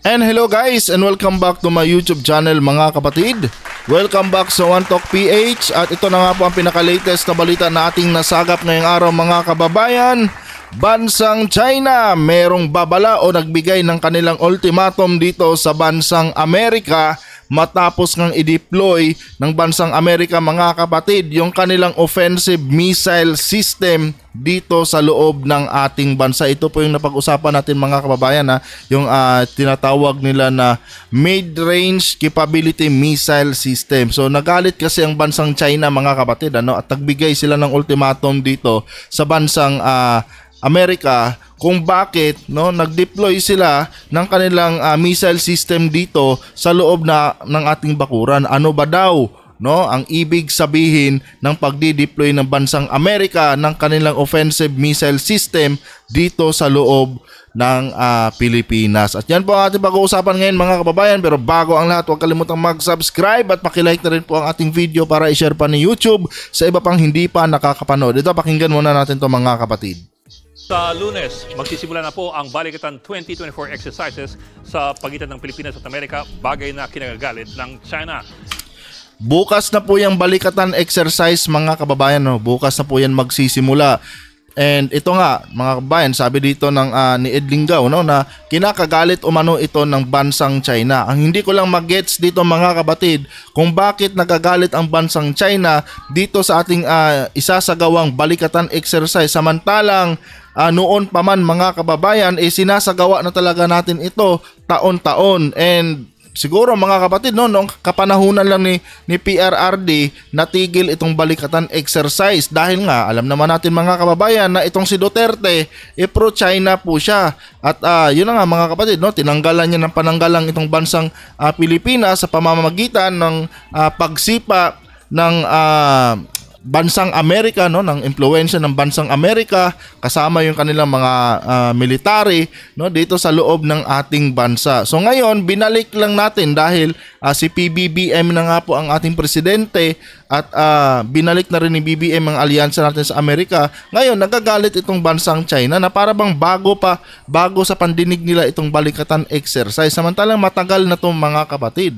And hello guys, and welcome back to my YouTube channel mga kapatid. Welcome back sa One Talk PH. At ito na nga po ang pinaka-latest na balita na ating nasagap ngayong araw mga kababayan. Bansang China merong babala o nagbigay ng kanilang ultimatum dito sa bansang Amerika matapos ngang i-deploy ng bansang Amerika mga kapatid yung kanilang offensive missile system dito sa loob ng ating bansa. Ito po yung napag-usapan natin mga kababayan, yung tinatawag nila na mid-range capability missile system. So nagalit kasi ang bansang China mga kapatid at nagbigay sila ng ultimatum dito sa bansang Amerika kung bakit nag-deploy sila ng kanilang missile system dito sa loob ng ating bakuran. Ano ba daw ang ibig sabihin ng pagdi-deploy ng bansang Amerika ng kanilang offensive missile system dito sa loob ng Pilipinas? At yan po ang ating pag-uusapan ngayon mga kababayan. Pero bago ang lahat, huwag kalimutang mag-subscribe at pakilike na rin po ang ating video para i-share pa ni YouTube sa iba pang hindi pa nakakapanood. Ito, pakinggan muna natin to mga kapatid. Sa Lunes, magsisimula na po ang Balikatan 2024 exercises sa pagitan ng Pilipinas at Amerika, bagay na kinagagalit ng China. Bukas na po yung Balikatan exercise mga kababayan. Bukas na po yan magsisimula. And ito nga mga kababayan, sabi dito ng ni Ed Linggau na kinakagalit umano ito ng bansang China. Ang hindi ko lang mag-gets dito mga kapatid kung bakit nagagalit ang bansang China dito sa ating isasagawang Balikatan exercise, samantalang noon pa man mga kababayan sinasagawa na talaga natin ito taon-taon. And siguro mga kapatid noong kapanahunan lang ni PRRD natigil itong Balikatan exercise dahil nga alam naman natin mga kababayan na itong si Duterte pro-China po siya. At yun na nga mga kapatid, tinanggalan niya ng pananggalang itong bansang Pilipinas sa pamamagitan ng pagsipa ng bansang Amerika, ng impluwensya ng bansang Amerika kasama yung kanilang mga military dito sa loob ng ating bansa. So ngayon binalik lang natin dahil si PBBM na nga po ang ating presidente at binalik na rin ni BBM ang alyansa natin sa Amerika. Ngayon nagagalit itong bansang China na para bang bago sa pandinig nila itong Balikatan exercise, samantalang matagal na itong mga kapatid.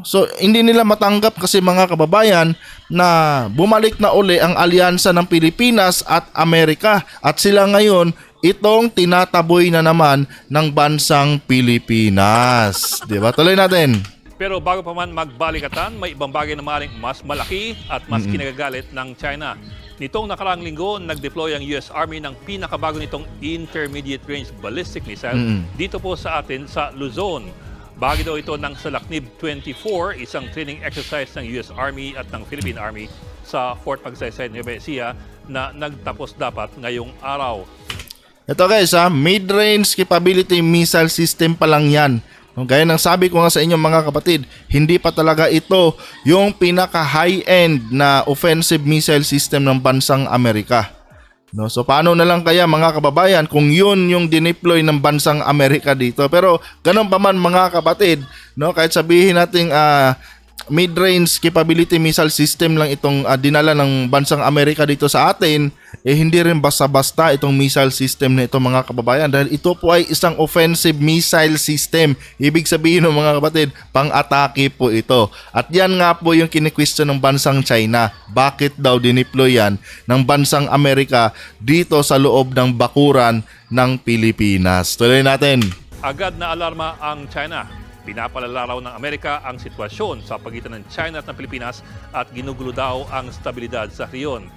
So hindi nila matanggap kasi mga kababayan na bumalik na uli ang alyansa ng Pilipinas at Amerika at sila ngayon itong tinataboy na naman ng bansang Pilipinas. Diba? Tuloy natin. Pero bago pa man magbalikatan, may ibang bagay na maaaring mas malaki at mas kinagagalit ng China. Nitong nakaraang linggo, nag-deploy ang US Army ng pinakabago nitong intermediate range ballistic missile dito po sa atin sa Luzon. Bahagi daw ito ng Salaknib 24, isang training exercise ng US Army at ng Philippine Army sa Fort Magsaysay, Nueva Ecija na nagtapos dapat ngayong araw. Ito guys, mid-range capability missile system pa lang yan. Gaya ng sabi ko nga sa inyo mga kapatid, hindi pa talaga ito yung pinaka-high-end na offensive missile system ng bansang Amerika. So paano na lang kaya mga kababayan kung yun yung dineploy ng bansang Amerika dito? Pero ganun pa man mga kapatid, kahit sabihin nating mid-range capability missile system lang itong dinala ng bansang Amerika dito sa atin, hindi rin basta-basta itong missile system na ito mga kababayan, dahil ito po ay isang offensive missile system. Ibig sabihin ng mga kapatid, pang-atake po ito. At yan nga po yung kini-question ng bansang China. Bakit daw dineploy yan ng bansang Amerika dito sa loob ng bakuran ng Pilipinas? Tuloy natin. Agad na alarma ang China. Pinapalala raw ng Amerika ang sitwasyon sa pagitan ng China at ng Pilipinas at ginugulo daw ang stabilidad sa rehiyon.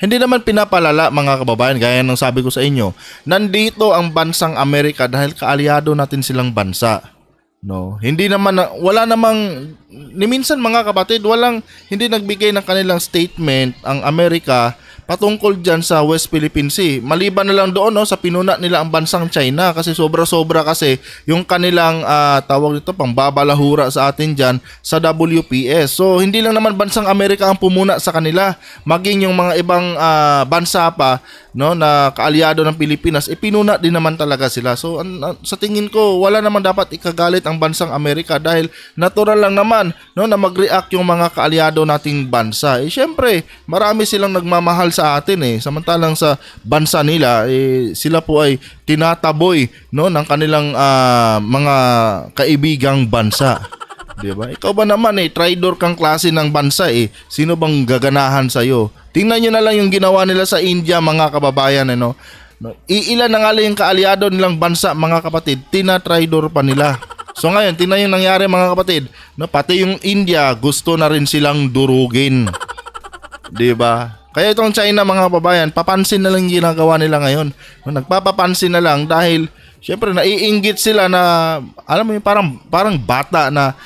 Hindi naman pinapalala mga kababayan, gaya ng sabi ko sa inyo. Nandito ang bansang Amerika dahil kaalyado natin silang bansa. Hindi naman, wala namang, ni minsan mga kapatid, hindi nagbigay ng kanilang statement ang Amerika patungkol dyan sa West Philippine Sea. Maliban na lang doon sa pinuna nila ang bansang China kasi sobra-sobra kasi yung kanilang tawag nito pang babalahura sa atin dyan sa WPS. So hindi lang naman bansang Amerika ang pumuna sa kanila, maging yung mga ibang bansa pa na kaalyado ng Pilipinas, pinuna din naman talaga sila. So sa tingin ko wala naman dapat ikagalit ang bansang Amerika dahil natural lang naman na mag-react yung mga kaalyado nating bansa. Syempre marami silang nagmamahal sa atin eh. Samantalang sa bansa nila, sila po ay tinataboy, no, ng kanilang mga kaibigang bansa. Diba? Ikaw ba naman traidor kang klase ng bansa eh. Sino bang gaganahan sa'yo? Tingnan nyo na lang yung ginawa nila sa India, mga kababayan. No? Iilan na nga lang yung kaalyado nilang bansa, mga kapatid, tina-traidor pa nila. So ngayon, tingnan yung nangyari, mga kapatid. No? Pati yung India, gusto na rin silang durugin. Diba? Kaya itong China, mga kababayan, papansin na lang yung ginagawa nila ngayon. No? Nagpapapansin na lang dahil siyempre naiinggit sila na, alam mo yung parang bata na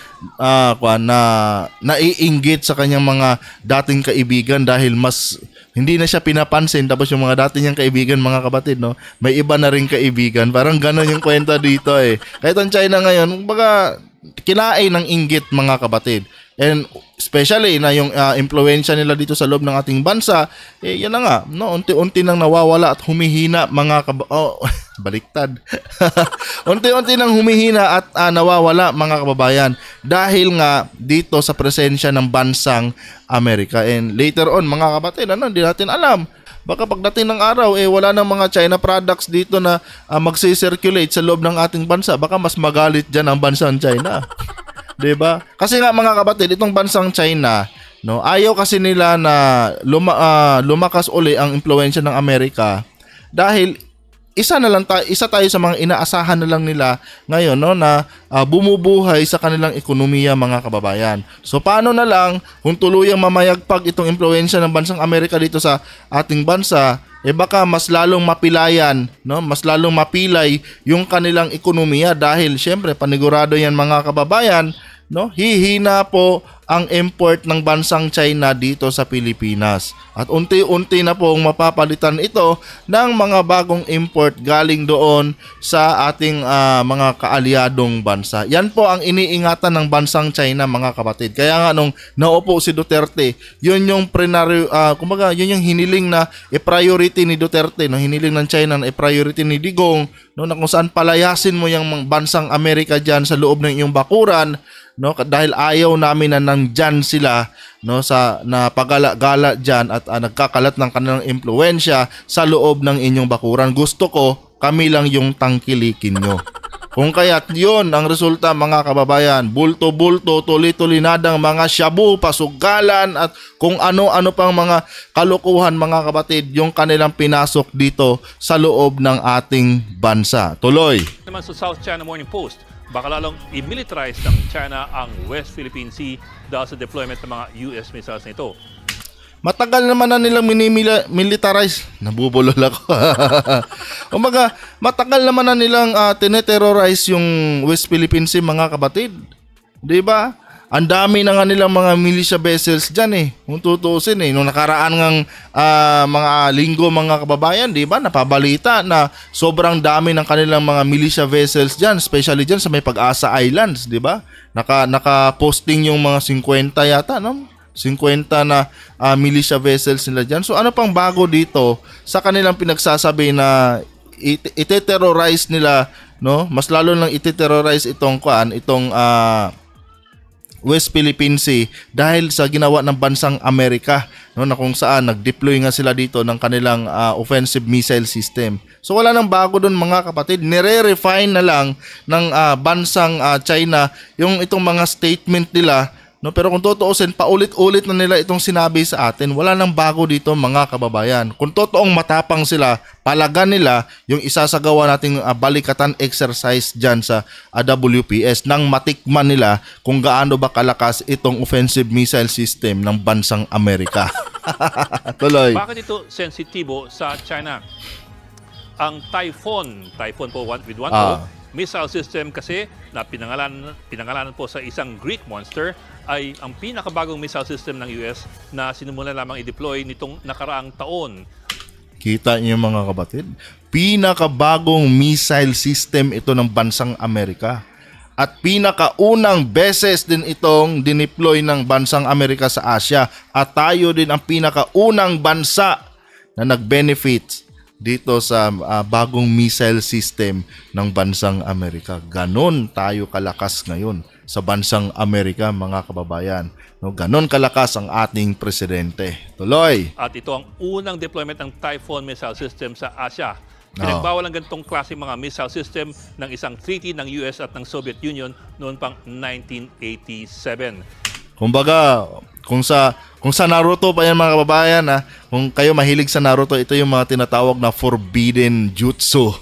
naiinggit sa kanyang mga dating kaibigan dahil mas hindi na siya pinapansin. Tapos yung mga dati niyang kaibigan, mga kapatid, no, may iba na rin kaibigan. Parang gano'n yung kwenta dito eh. Kahit ang China ngayon, kumbaga kinain ng inggit, mga kapatid. And especially na yung impluwensya nila dito sa loob ng ating bansa, yan na nga, no, unti-unti nang nawawala at humihina, mga baliktad. Unti-unti nang humihina at nawawala, mga kababayan, dahil nga dito sa presensya ng bansang Amerika. And later on, mga kapatid, hindi natin alam. Baka pagdating ng araw, wala nang mga China products dito na magsi-circulate sa loob ng ating bansa. Baka mas magalit dyan ang bansang China. Diba? Kasi nga, mga kapatid, itong bansang China, no, ayaw kasi nila na lumakas uli ang impluwensya ng Amerika dahil isa tayo sa mga inaasahan na lang nila ngayon, no, na bumubuhay sa kanilang ekonomiya, mga kababayan. So paano na lang kung tuluyang mamayagpag itong impluwensya ng bansang Amerika dito sa ating bansa, baka mas lalong mapilayan, no, mas lalong mapilay yung kanilang ekonomiya dahil syempre panigurado yan, mga kababayan, no, hihina po ang import ng bansang China dito sa Pilipinas. At unti-unti na pong mapapalitan ito ng mga bagong import galing doon sa ating mga kaalyadong bansa. Yan po ang iniingatan ng bansang China, mga kapatid. Kaya nga nung naupo si Duterte, yun yung kumbaga, yun yung hiniling na priority ni Duterte, no, hiniling ng China na priority ni Digong, no, na kung saan palayasin mo yung bansang Amerika diyan sa loob ng iyong bakuran, no, dahil ayaw namin na nandyan sila, no, sa napagala-gala diyan at nagkakalat ng kanilang impluwensya sa loob ng inyong bakuran. Gusto ko kami lang yung tangkilikin nyo. Kung kaya't yun ang resulta, mga kababayan, bulto-bulto, tuli-tulinadang mga shabu, pasugalan at kung ano-ano pang mga kalukuhan, mga kapatid, yung kanilang pinasok dito sa loob ng ating bansa. Tuloy. Naman sa South China Morning Post, baka lalong i-militarize ng China ang West Philippine Sea dahil sa deployment ng mga US missiles nito. Matagal naman na nilang militarize. Nabubulol ako. Umaga, matagal naman na nilang tineterrorize yung West Philippine Sea, mga kapatid. 'Di ba? Ang dami na nga nilang mga militia vessels dyan eh. Kung tutuusin eh. Nung nakaraan ng mga linggo, mga kababayan, di ba? Napabalita na sobrang dami ng kanilang mga militia vessels dyan. Especially dyan sa may Pag-asa Islands, di ba? Naka-posting yung mga 50 yata, no? 50 na militia vessels nila dyan. So ano pang bago dito sa kanilang pinagsasabi na ite-terrorize nila, no? Mas lalo lang ite-terrorize itong West Philippine Sea dahil sa ginawa ng bansang Amerika, no, na kung saan nag-deploy nga sila dito ng kanilang offensive missile system. So wala nang bago doon, mga kapatid. Nire-refine na lang ng bansang China yung itong mga statement nila, no, pero kung tutuusin, paulit-ulit na nila itong sinabi sa atin. Wala nang bago dito, mga kababayan. Kung totoong matapang sila, palagan nila yung isasagawa nating balikatan exercise dyan sa WPS nang matikman nila kung gaano ba kalakas itong offensive missile system ng bansang Amerika. Tuloy. Bakit ito sensitibo sa China? Ang Typhoon po with one missile system kasi na pinangalanan po sa isang Greek monster ay ang pinakabagong missile system ng US na sinimula lamang i-deploy nitong nakaraang taon. Kita niyo, mga kapatid, pinakabagong missile system ito ng bansang Amerika. At pinakaunang beses din itong dineploy ng bansang Amerika sa Asia. At tayo din ang pinakaunang bansa na nag-benefit dito sa bagong missile system ng bansang Amerika. Ganon tayo kalakas ngayon sa bansang Amerika, mga kababayan. No, ganon kalakas ang ating presidente. Tuloy. At ito ang unang deployment ng Typhoon missile system sa Asia. Pinagbawal ang ganitong klase mga missile system ng isang treaty ng US at ng Soviet Union noon pang 1987. Kumbaga, kung sa Naruto pa yan, mga kababayan, kung kayo mahilig sa Naruto, ito yung mga tinatawag na forbidden jutsu.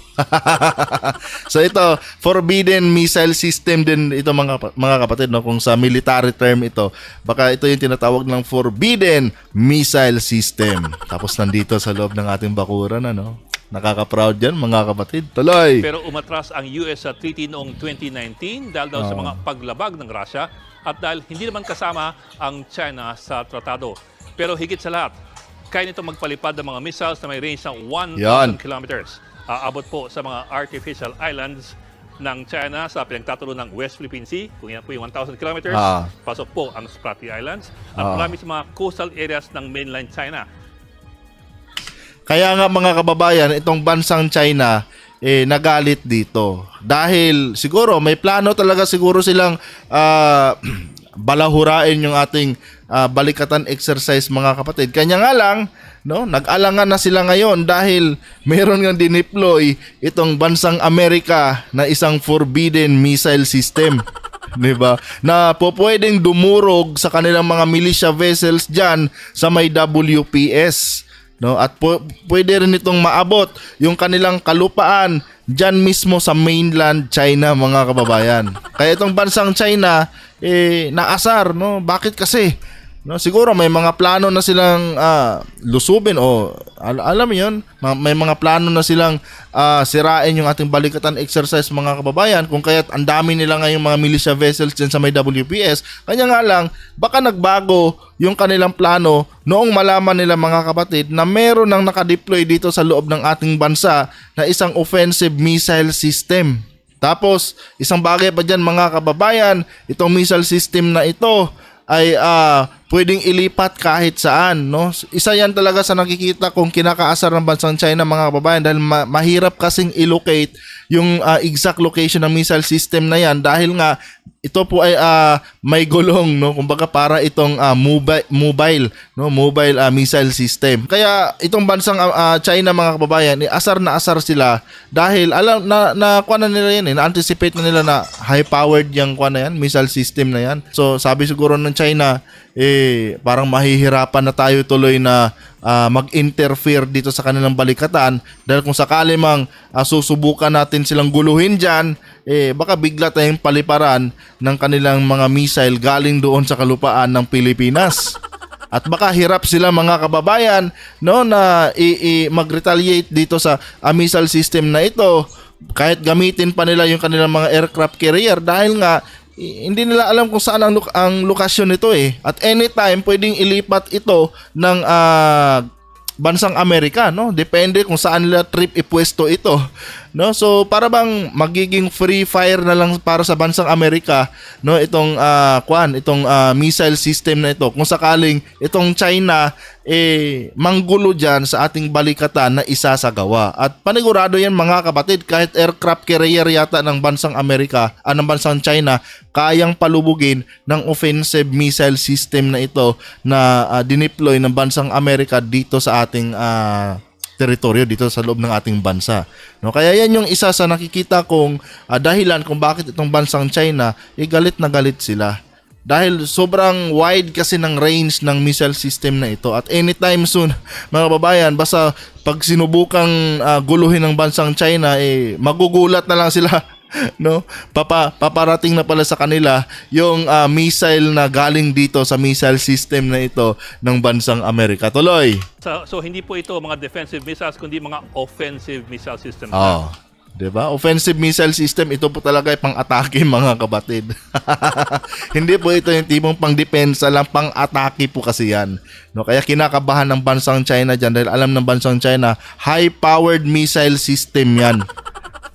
So ito, forbidden missile system din ito, mga kapatid, no? Kung sa military term ito, baka ito yung tinatawag ng forbidden missile system. Tapos nandito sa loob ng ating bakuran, ano? Nakaka-proud yan, mga kapatid. Tuloy! Pero umatras ang US sa treaty noong 2019 dahil daw sa mga paglabag ng Russia at dahil hindi naman kasama ang China sa tratado. Pero higit sa lahat, kaya nito magpalipad ng mga missiles na may range ng 1,000 kilometers. Aabot po sa mga artificial islands ng China sa pinagtatulo ng West Philippine Sea, kung yan po yung 1,000 kilometers, pasok po ang Spratly Islands at marami sa mga coastal areas ng mainland China. Kaya nga, mga kababayan, itong bansang China nagalit dito. Dahil siguro may plano talaga siguro silang balahurain yung ating balikatan exercise, mga kapatid. Kanya nga lang, no, nag-alangan na sila ngayon dahil meron nga dineploy itong bansang Amerika na isang forbidden missile system. Diba? Na po pwedeng dumurog sa kanilang mga militia vessels dyan sa may WPS. No, at pwede rin itong maabot yung kanilang kalupaan diyan mismo sa mainland China, mga kababayan. Kaya itong bansang China naasar, no? Bakit kasi? No, siguro may mga plano na silang lusubin o alam mo 'yon, may mga plano na silang sirain yung ating balikatan exercise, mga kababayan, kung kaya't ang dami nila ngayong mga militia vessels diyan sa may WPS. Kanya nga lang, baka nagbago yung kanilang plano noong malaman nila, mga kapatid, na meron nang nakadeploy dito sa loob ng ating bansa na isang offensive missile system. Tapos, isang bagay pa dyan, mga kababayan, itong missile system na ito ay pwedeng ilipat kahit saan, no? Isa yan talaga sa nakikita kong kinakaasar ng bansang China, mga kababayan, dahil mahirap kasing i-locate yung exact location ng missile system na yan dahil nga ito po ay may gulong, no? Kumbaga para itong mobile missile system. Kaya itong bansang China, mga kababayan, asar na asar sila dahil alam na kuha na nila yan, na-anticipate na nila na high-powered yung kuha na yan, missile system na yan. So sabi siguro ng China, parang mahihirapan na tayo tuloy na mag-interfere dito sa kanilang balikatan dahil kung sakali mang susubukan natin silang guluhin dyan, baka bigla tayong paliparan ng kanilang mga missile galing doon sa kalupaan ng Pilipinas. At baka hirap sila, mga kababayan, no, na mag-retaliate dito sa missile system na ito kahit gamitin pa nila yung kanilang mga aircraft carrier dahil nga hindi nila alam kung saan ang lokasyon nito At anytime pwedeng ilipat ito ng bansang Amerika, no? Depende kung saan nila trip ipwesto ito, no? So para bang magiging free fire na lang para sa bansang Amerika, no? Itong missile system na ito. Kung sakaling itong China manggulo diyan sa ating balikatan na isasagawa. At panigurado yan, mga kapatid, kahit aircraft carrier yata ng bansang Amerika, ng bansang China, kayang palubugin ng offensive missile system na ito na dineploy ng bansang Amerika dito sa ating teritoryo, dito sa loob ng ating bansa. No, kaya yan yung isa sa nakikita kong dahilan kung bakit itong bansang China galit na galit sila. Dahil sobrang wide kasi ng range ng missile system na ito. At anytime soon, mga kababayan, basta pag sinubukang guluhin ng bansang China, magugulat na lang sila. No, paparating na pala sa kanila yung missile na galing dito sa missile system na ito ng bansang Amerika. Tuloy. So hindi po ito mga defensive missiles kundi mga offensive missile systems. Diba? Offensive missile system, ito po talaga ay pang-atake, mga kapatid. Hindi po ito yung tipong pang-depensa lang, pang-atake po kasi yan. No, kaya kinakabahan ng bansang China dyan dahil alam ng bansang China, high-powered missile system yan.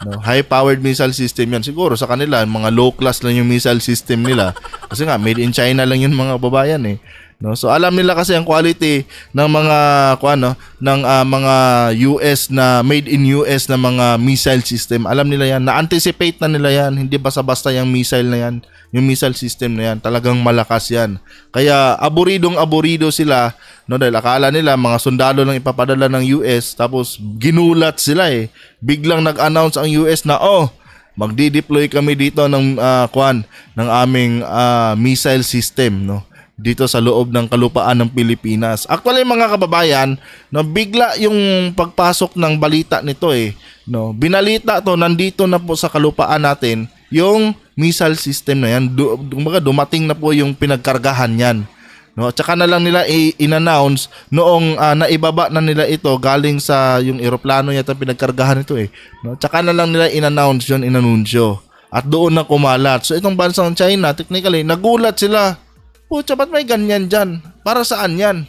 No, high-powered missile system yan. Siguro sa kanila, mga low-class lang yung missile system nila. Kasi nga, made in China lang yun, mga babayan . no? So alam nila kasi ang quality ng mga mga US na made in US na mga missile system. Alam nila yan, na-anticipate na nila yan. Hindi basta-basta yung missile na yan, yung missile system na yan, talagang malakas yan. Kaya aboridong-aborido sila, no, dahil akala nila mga sundalo lang ipapadala ng US, tapos ginulat sila eh. Biglang nag-announce ang US na magdi-deploy kami dito ng ng aming missile system, no, dito sa loob ng kalupaan ng Pilipinas. Actually mga kababayan, no, bigla yung pagpasok ng balita nito eh, no. Binalita to, nandito na po sa kalupaan natin yung missile system na yan. Dumating na po yung pinagkargahan yan. No, at saka na lang nila in-announce noong naibaba na nila ito galing sa yung eroplano yata pinagkargahan ito eh. No, at saka na lang nila in-announce yun, inanunsyo. At doon na kumalat. So itong bansang China, technically, nagulat sila. Pucha, ba't may ganyan dyan? Para saan yan?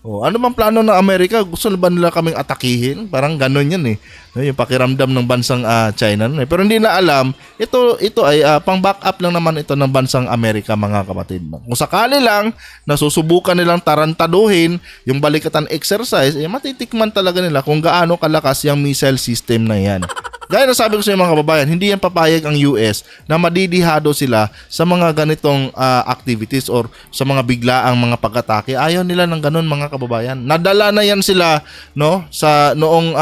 Ano bang plano ng Amerika? Gusto na ba nila kaming atakihin? Parang gano'n yan eh. Yung pakiramdam ng bansang China. Pero hindi na alam, ito ay pang backup lang naman ito ng bansang Amerika, mga kapatid. Kung sakali lang na susubukan nilang tarantaduhin yung balikatan exercise, matitikman talaga nila kung gaano kalakas yung missile system na yan. Gaya na sabi ko sa inyo mga kababayan, hindi yan papayag ang US na madidihado sila sa mga ganitong activities or sa mga biglaang mga pag-atake. Ayaw nila ng ganun mga kababayan. Nadala na yan sila, no, sa noong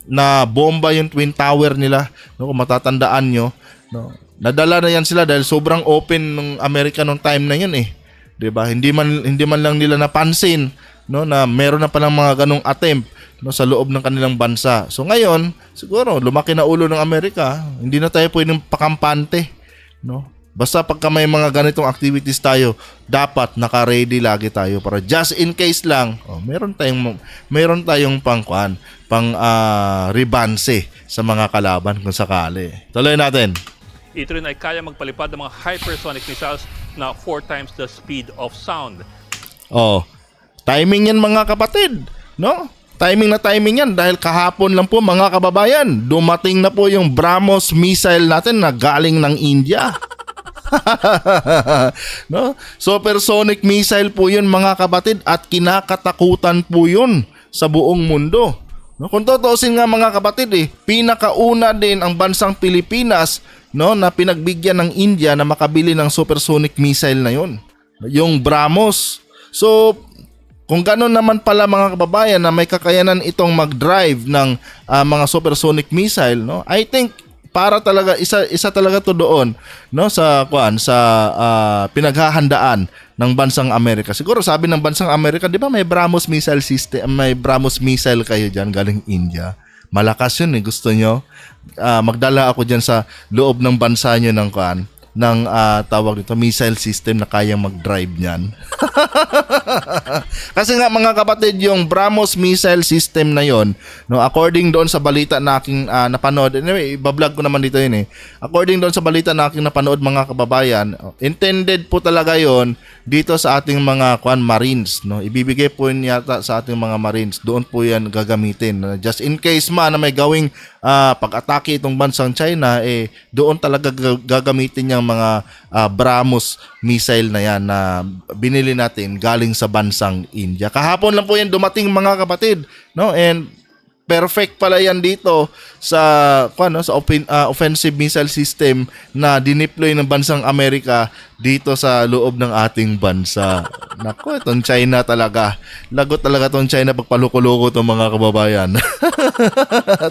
na bomba yung Twin Tower nila, no, kung matatandaan nyo, no. Nadala na yan sila dahil sobrang open ng Amerika nung time na yun eh. 'Di ba? Hindi man lang nila napansin, no, na meron na palang mga ganong attempt, no, sa loob ng kanilang bansa. So ngayon, siguro lumaki na ulo ng Amerika, hindi na tayo pwedeng pakampante, no. Basta pagka may mga ganitong activities tayo, dapat naka-ready lagi tayo para just in case lang, meron tayong pang rebanse sa mga kalaban kung sakali. Tuloy natin. Ito rin ay kaya magpalipad ng mga hypersonic missiles na 4 times the speed of sound. Timing yan mga kapatid, no? Timing na timing yan dahil kahapon lang po mga kababayan, dumating na po yung BrahMos missile natin na galing ng India. No? Supersonic missile po yun mga kapatid at kinakatakutan po yun sa buong mundo. No? Kung tutuusin nga mga kapatid pinakauna din ang bansang Pilipinas, no, na pinagbigyan ng India na makabili ng supersonic missile na yun, yung BrahMos. So kung gano'n naman pala mga kababayan na may kakayanan itong mag-drive ng mga supersonic missile, no, I think para talaga isa talaga to doon, no, sa pinaghahandaan ng bansang Amerika. Siguro sabi ng bansang Amerika, 'di ba may BrahMos missile system, may BrahMos missile kayo diyan galing India. Malakas 'yun gusto nyo? Magdala ako diyan sa loob ng bansa nyo ng tawag dito missile system na kayang mag-drive niyan. Kasi nga mga kapatid, yung BrahMos missile system na yon, no, according doon sa balita na aking napanood, anyway, ibablog ko naman dito yun according doon sa balita na aking napanood mga kababayan, intended po talaga yon dito sa ating mga Marines, no. Ibibigay po yun yata sa ating mga Marines, doon po yan gagamitin, just in case man na may gawing pag-atake itong bansang China, doon talaga gagamitin yung mga BrahMos missile na yan na binili natin galing sa bansang India. Kahapon lang po yan dumating mga kapatid, no, and perfect pala yan dito sa offensive missile system na dineploy ng bansang Amerika dito sa loob ng ating bansa. Nako, itong China talaga. Lagot talaga itong China pagpaluko-luko itong mga kababayan.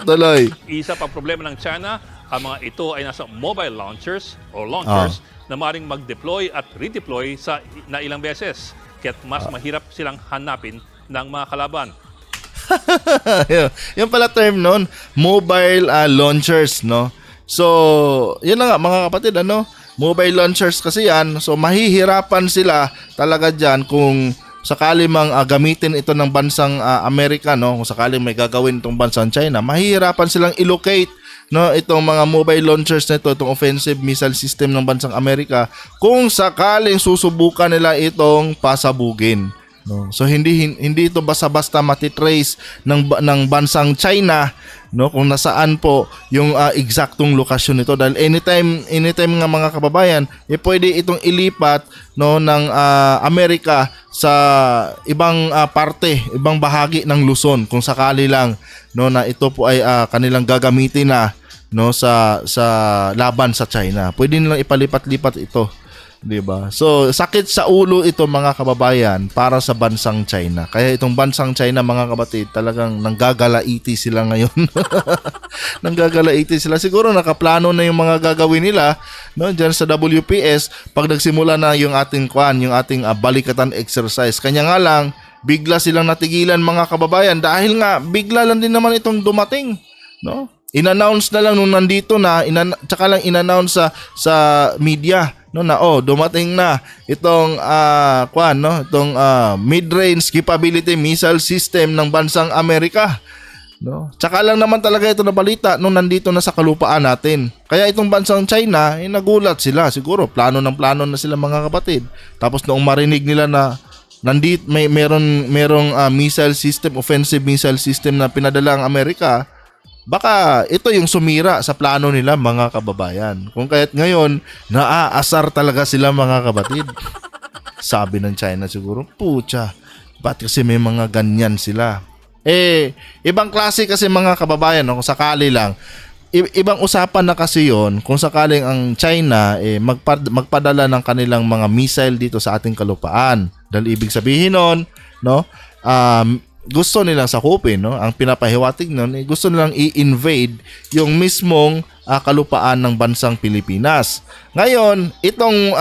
Tuloy. Isa pang problema ng China, ang mga ito ay nasa mobile launchers na maaaring mag-deploy at redeploy na ilang beses. Kaya't mas mahirap silang hanapin ng mga kalaban. Yung pala term nun, mobile launchers, no? So, yun na nga mga kapatid, mobile launchers kasi yan. So, mahihirapan sila talaga dyan kung sakali mang gamitin ito ng bansang Amerika, no? Kung sakali may gagawin itong bansang China, mahihirapan silang ilocate, no, itong mga mobile launchers na ito, itong offensive missile system ng bansang Amerika, kung sakaling susubukan nila itong pasabugin. No. So hindi ito basta-basta matitrace ng bansang China no, kung nasaan po yung eksaktong lokasyon nito, dahil anytime nga mga kababayan, pwede itong ilipat, no, ng Amerika sa ibang parte, ibang bahagi ng Luzon kung sakali lang, no, na ito po ay kanilang gagamitin na, no, sa laban sa China. Pwede nilang ipalipat-lipat ito, 'di ba? So sakit sa ulo ito mga kababayan para sa bansang China. Kaya itong bansang China mga kapatid, talagang nanggagalaiti sila ngayon. Nanggagalaiti sila. Siguro nakaplano na yung mga gagawin nila, no, diyan sa WPS pag nagsimula na yung ating balikatan exercise. Kanya nga lang bigla silang natigilan mga kababayan dahil nga bigla lang din naman itong dumating, no? In-announce na lang nung nandito na, tsaka lang in-announce sa media, no, na dumating na itong itong mid-range capability missile system ng bansang Amerika, no. Tsaka lang naman talaga ito na balita nung nandito na sa kalupaan natin. Kaya itong bansang China, nagulat sila. Siguro plano na sila mga kapatid. Tapos noong marinig nila na nandito merong missile system, offensive missile system na pinadala ang Amerika, baka ito yung sumira sa plano nila mga kababayan. Kung kaya't ngayon, naaasar talaga sila mga kapatid. Sabi ng China siguro, pucha, ba't kasi may mga ganyan sila? Ibang klase kasi mga kababayan, no? Kung sakali lang, ibang usapan na kasi yon kung sakaling ang China magpadala ng kanilang mga missile dito sa ating kalupaan. Dahil ibig sabihin nun, no, gusto nilang sakupin, no? Ang pinapahiwatig nun, gusto nilang i-invade yung mismong kalupaan ng bansang Pilipinas. Ngayon, itong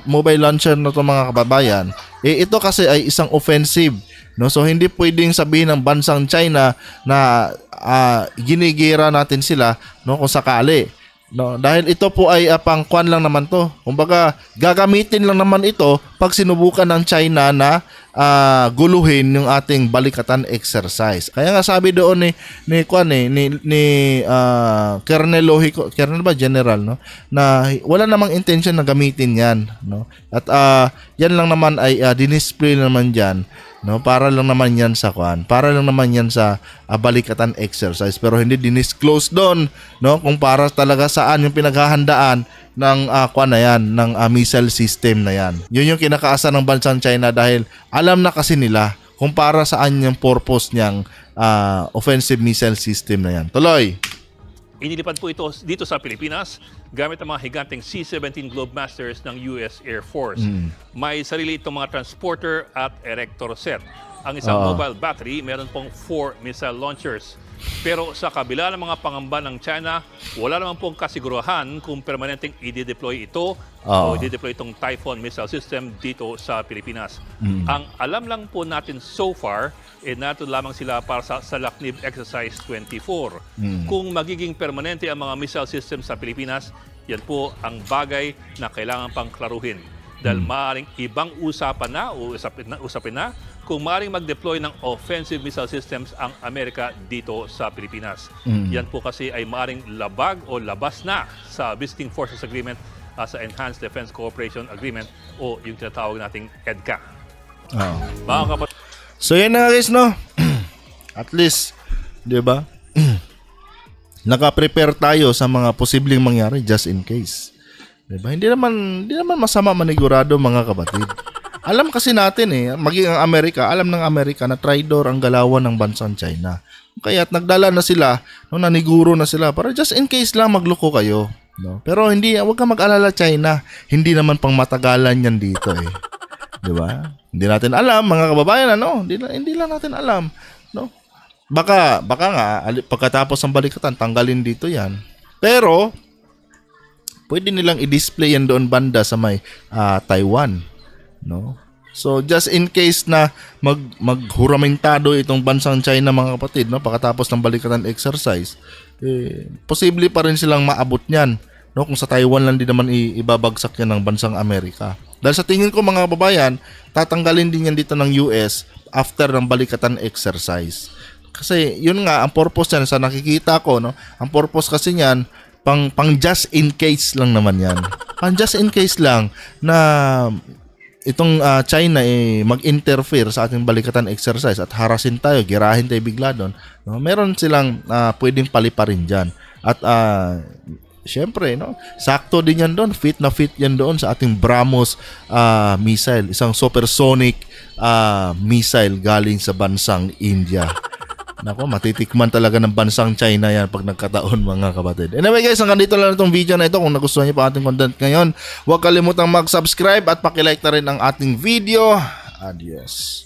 mobile launcher na to mga kababayan, ito kasi ay isang offensive, no? So hindi pwedeng sabihin ng bansang China na ginigira natin sila, no, kung sakali. No, dahil ito po ay pangkuan lang naman to. Kumbaga, gagamitin lang naman ito pag sinubukan ng China na guluhin yung ating balikatan exercise. Kaya nga sabi doon ni Colonel Lohico, Colonel ba General, no, na wala namang intention na gamitin 'yan, no. At yan lang naman ay dinisplay naman diyan, no, para lang naman yan sa balikatan exercise, pero hindi dinisclose doon, no, kung para talaga saan yung pinaghahandaan ng ng missile system na yan. Yun yung kinakaasa ng bansang China dahil alam na kasi nila kung para saan yung purpose niyang offensive missile system na yan. Tuloy! Inilipad po ito dito sa Pilipinas gamit ang mga higanteng C-17 Globemasters ng US Air Force. May sarili itong mga transporter at erector set. Ang isang mobile battery, meron pong 4 missile launchers. Pero sa kabila ng mga pangamba ng China, wala naman pong kasiguruhan kung permanenteng i-deploy ito o i-deploy itong Typhoon missile system dito sa Pilipinas. Ang alam lang po natin so far, nato lamang sila para sa Salaknib Exercise 24. Kung magiging permanente ang mga missile system sa Pilipinas, yan po ang bagay na kailangan pang klaruhin. Dahil maaaring ibang usapan na kung maaaring mag-deploy ng offensive missile systems ang Amerika dito sa Pilipinas. Yan po kasi ay maaaring labag o labas na sa Visiting Forces Agreement, sa Enhanced Defense Cooperation Agreement o yung tinatawag nating EDCA. So yan na guys, no? At least, di ba? Naka-prepare tayo sa mga posibleng mangyari just in case. Diba? Hindi naman masama manigurado mga kapatid. Alam kasi natin maging ang Amerika, alam ng Amerika na traidor ang galawan ng bansang China. Kaya't nagdala na sila, no, naniguro na sila para just in case lang magloko kayo, no? Pero wag kang mag-alala China, hindi naman pang matagalan yan dito Di ba? Hindi natin alam mga kababayan, ano? Hindi lang natin alam, no? Baka nga pagkatapos ng balikatan tanggalin dito yan. Pero pwede nilang i-display yan doon banda sa may Taiwan, no? So just in case na maghuramentado itong bansang China mga kapatid, no, pagkatapos ng balikatan exercise, posible pa rin silang maabot niyan, no, kung sa Taiwan lang din naman ibabagsak yan ng bansang Amerika. Dahil sa tingin ko mga kababayan, tatanggalin din yan dito ng US after ng balikatan exercise. Kasi yun nga ang purpose niyan sa nakikita ko, no, ang purpose kasi niyan pang just in case lang naman yan. Pang just in case lang na itong China mag-interfere sa ating balikatan exercise at harasin tayo, girahin tayo bigla doon, no? Meron silang pwedeng paliparin dyan. At syempre, no, sakto din yan doon, fit na fit yan doon sa ating BrahMos missile, isang supersonic missile galing sa bansang India. Nako, matitikman talaga ng bansang China yan pag nagkataon, mga kapatid. Anyway guys, hanggang dito lang itong video na ito. Kung nagustuhan niyo pa ating content ngayon, huwag kalimutang mag-subscribe at pakilike na rin ang ating video. Adios.